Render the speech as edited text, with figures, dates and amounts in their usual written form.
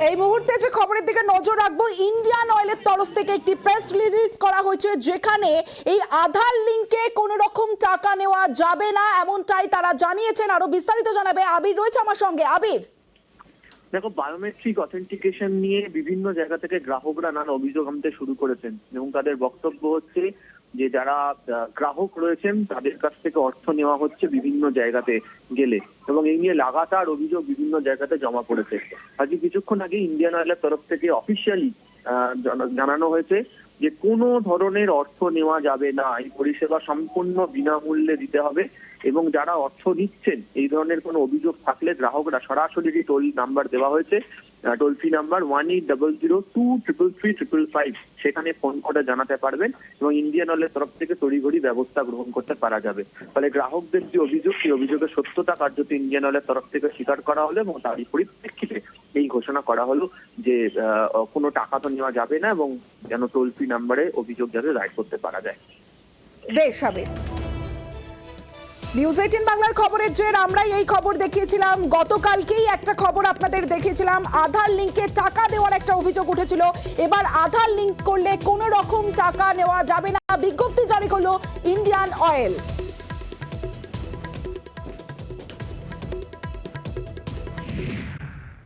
এই মুহূর্তে যে খবরের দিকে নজর রাখবো, ইন্ডিয়ান অয়েলের তরফ থেকে একটি প্রেস রিলিজ করা হয়েছে যেখানে এই আধার লিংকে কোনো রকম টাকা নেওয়া যাবে না, এমনটাই তারা জানিয়েছেন। আরো বিস্তারিত জানাবে আবির, রয়েছে আমার সঙ্গে। আবির, দেখো, বায়োমেট্রিক অথেন্টিকেশন নিয়ে বিভিন্ন জায়গা থেকে গ্রাহকরা নানা অভিযোগ আনতে শুরু করেছেন এবং তাদের বক্তব্য হচ্ছে যে যারা গ্রাহক রয়েছেন তাদের কাছ থেকে অর্থ নেওয়া হচ্ছে বিভিন্ন জায়গাতে গেলে, এবং এই নিয়ে লাগাতার অভিযোগ বিভিন্ন জায়গাতে জমা পড়েছে। আজকে কিছুক্ষণ আগে ইন্ডিয়ান অয়েলের তরফ থেকে অফিসিয়ালি জানানো হয়েছে যে কোনো ধরনের অর্থ নেওয়া যাবে না, এই পরিষেবা সম্পূর্ণ বিনামূল্যে দিতে হবে। এবং যারা অর্থ নিচ্ছেন এই ধরনের কোনো অভিযোগ থাকলে গ্রাহকরা সরাসরি টোল নাম্বার দেওয়া হয়েছে, টোল ফ্রি নাম্বার 1800233355, সেখানে ফোন করে জানাতে পারবেন এবং ইন্ডিয়ান অয়েলের তরফ থেকে তড়িঘড়ি ব্যবস্থা গ্রহণ করতে পারা যাবে। ফলে গ্রাহকদের যে অভিযোগ, সেই অভিযোগের সত্যতা কার্যত ইন্ডিয়ান অয়েলের তরফ থেকে স্বীকার করা হলো এবং তারই পরিপ্রেক্ষিতে এই ঘোষণা করা হলো যে কোনো টাকা তো নেওয়া যাবে না এবং যেন টোল ফ্রি নাম্বারে অভিযোগ যাতে দায়ের করতে পারা যায়। বেশ আবির। নিউজ 18 বাংলার খবরের জের আমরাই এই খবর দেখিয়েছিলাম, গতকালকেই একটা খবর আপনাদের দেখিয়েছিলাম, আধার লিংকে টাকা দেওয়ার একটা অভিযোগ উঠেছিল। এবার আধার লিংক করলে কোনো রকম টাকা নেওয়া যাবে না, বিজ্ঞপ্তি জারি করলো ইন্ডিয়ান অয়েল।